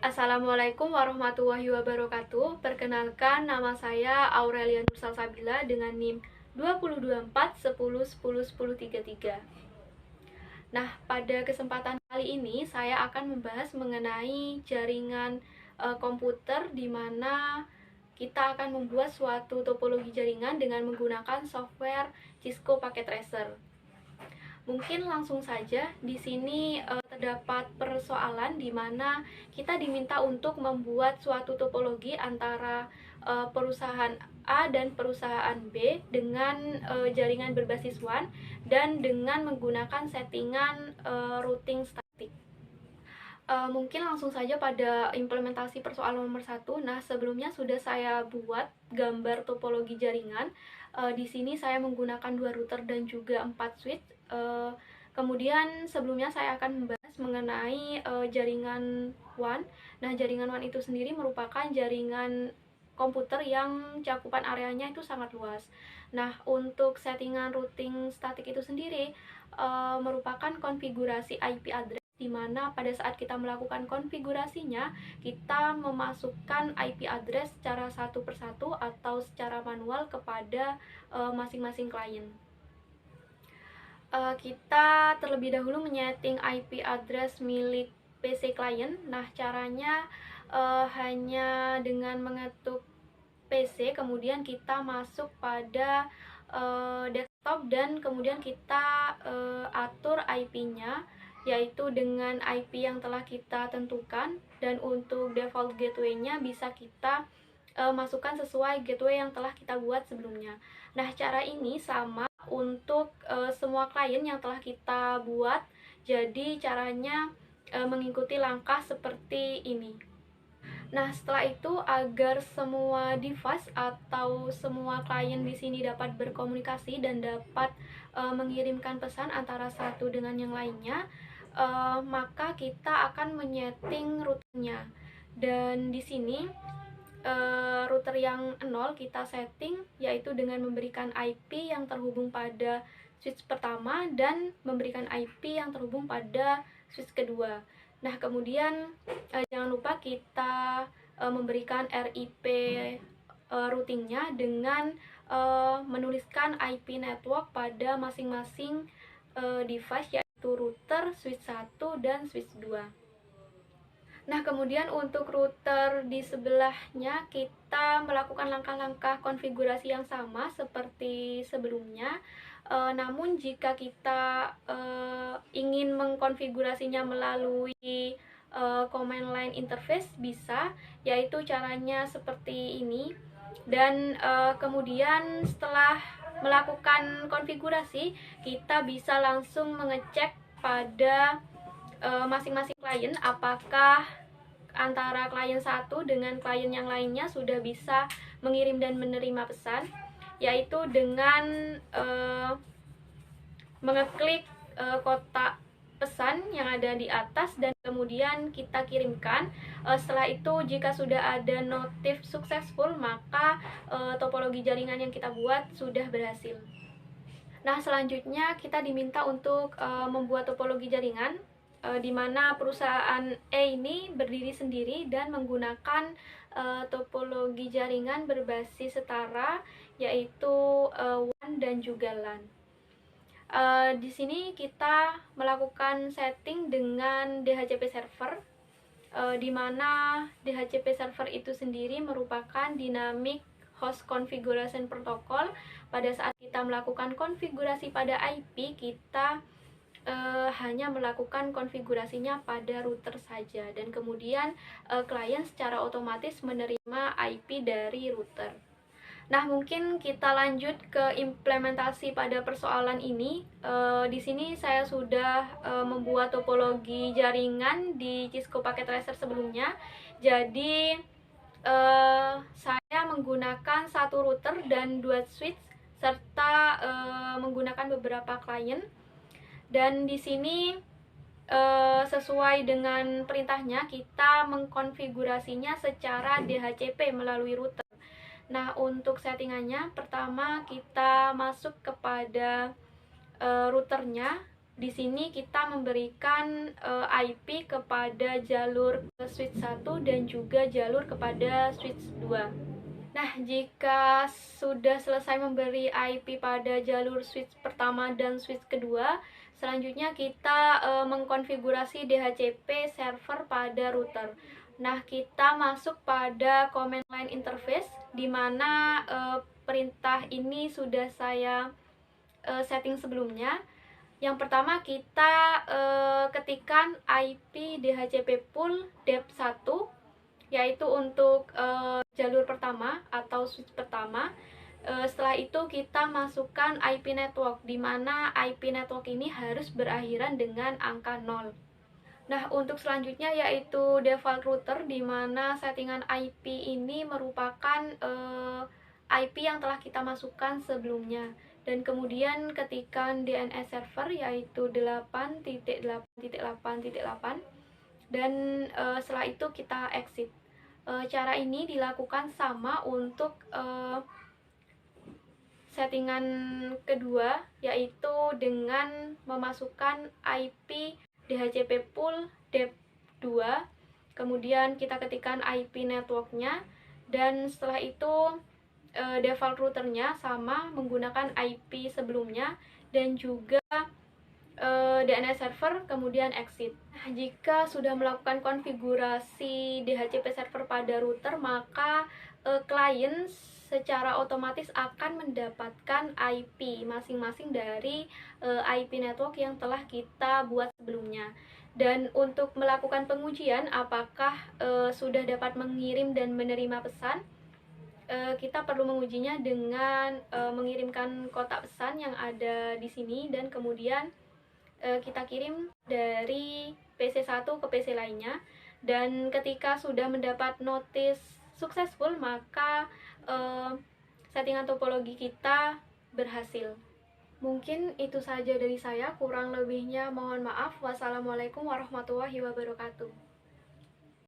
Assalamualaikum warahmatullahi wabarakatuh. Perkenalkan, nama saya Aurelia Nursalsabila dengan NIM 202410101033. Nah, pada kesempatan kali ini saya akan membahas mengenai jaringan komputer di mana kita akan membuat suatu topologi jaringan dengan menggunakan software Cisco Packet Tracer. Mungkin langsung saja di sini terdapat persoalan di mana kita diminta untuk membuat suatu topologi antara perusahaan A dan perusahaan B dengan jaringan berbasis WAN dan dengan menggunakan settingan routing statik. Mungkin langsung saja pada implementasi persoalan nomor 1. Nah, sebelumnya sudah saya buat gambar topologi jaringan. Di sini saya menggunakan 2 router dan juga 4 switch. Kemudian sebelumnya saya akan membahas mengenai jaringan WAN. Nah, jaringan WAN itu sendiri merupakan jaringan komputer yang cakupan areanya itu sangat luas. Nah, untuk settingan routing statik itu sendiri merupakan konfigurasi IP address di mana pada saat kita melakukan konfigurasinya, kita memasukkan IP address secara satu persatu atau secara manual kepada masing-masing klien. Kita terlebih dahulu menyeting IP address milik PC klien. Nah, caranya hanya dengan mengetuk PC, kemudian kita masuk pada desktop dan kemudian kita atur IP-nya, yaitu dengan IP yang telah kita tentukan, dan untuk default gateway-nya bisa kita masukkan sesuai gateway yang telah kita buat sebelumnya. Nah, cara ini sama untuk semua klien yang telah kita buat, jadi caranya mengikuti langkah seperti ini. Nah, setelah itu agar semua device atau semua klien di sini dapat berkomunikasi dan dapat mengirimkan pesan antara satu dengan yang lainnya, maka kita akan menyeting routernya. Dan di sini router yang 0 kita setting yaitu dengan memberikan IP yang terhubung pada switch pertama dan memberikan IP yang terhubung pada switch kedua. Nah, kemudian jangan lupa kita memberikan RIP routingnya dengan menuliskan IP network pada masing-masing device, yaitu router, switch 1, dan switch 2. Nah, kemudian untuk router di sebelahnya kita melakukan langkah-langkah konfigurasi yang sama seperti sebelumnya. Namun jika kita ingin mengkonfigurasinya melalui command line interface bisa, yaitu caranya seperti ini. Dan kemudian setelah melakukan konfigurasi, kita bisa langsung mengecek pada masing-masing klien apakah antara klien satu dengan klien yang lainnya sudah bisa mengirim dan menerima pesan, yaitu dengan mengeklik kotak pesan yang ada di atas dan kemudian kita kirimkan. Setelah itu jika sudah ada notif successful, maka topologi jaringan yang kita buat sudah berhasil. Nah, selanjutnya kita diminta untuk membuat topologi jaringan di mana perusahaan E ini berdiri sendiri dan menggunakan topologi jaringan berbasis setara, yaitu WAN dan juga LAN. Di sini kita melakukan setting dengan DHCP server, di mana DHCP server itu sendiri merupakan Dynamic Host Configuration Protocol. Pada saat kita melakukan konfigurasi pada IP, kita hanya melakukan konfigurasinya pada router saja, dan kemudian klien secara otomatis menerima IP dari router. Nah, mungkin kita lanjut ke implementasi pada persoalan ini. Di sini saya sudah membuat topologi jaringan di Cisco Packet Tracer sebelumnya. Jadi saya menggunakan satu router dan 2 switch serta menggunakan beberapa klien. Dan di sini sesuai dengan perintahnya kita mengkonfigurasinya secara DHCP melalui router. Nah, untuk settingannya pertama kita masuk kepada routernya Di sini kita memberikan IP kepada jalur switch 1 dan juga jalur kepada switch 2. Nah, jika sudah selesai memberi IP pada jalur switch pertama dan switch kedua, selanjutnya kita mengkonfigurasi DHCP server pada router. Nah, kita masuk pada command line interface, di mana perintah ini sudah saya setting sebelumnya. Yang pertama kita ketikkan IP DHCP pool dep1, yaitu untuk jalur pertama atau switch pertama. Setelah itu kita masukkan IP network, di mana IP network ini harus berakhiran dengan angka 0. Nah, untuk selanjutnya yaitu default router, di mana settingan IP ini merupakan IP yang telah kita masukkan sebelumnya. Dan kemudian ketikkan DNS server yaitu 8.8.8.8, dan setelah itu kita exit. Cara ini dilakukan sama untuk settingan kedua, yaitu dengan memasukkan IP DHCP pool dep2, kemudian kita ketikkan IP networknya, dan setelah itu default routernya sama menggunakan IP sebelumnya dan juga DNS server, kemudian exit. Nah, jika sudah melakukan konfigurasi DHCP server pada router, maka klien secara otomatis akan mendapatkan IP masing-masing dari IP network yang telah kita buat sebelumnya. Dan untuk melakukan pengujian apakah sudah dapat mengirim dan menerima pesan, kita perlu mengujinya dengan mengirimkan kotak pesan yang ada di sini, dan kemudian kita kirim dari PC 1 ke PC lainnya. Dan ketika sudah mendapat notice successful, maka settingan topologi kita berhasil. Mungkin itu saja dari saya, kurang lebihnya mohon maaf. Wassalamualaikum warahmatullahi wabarakatuh.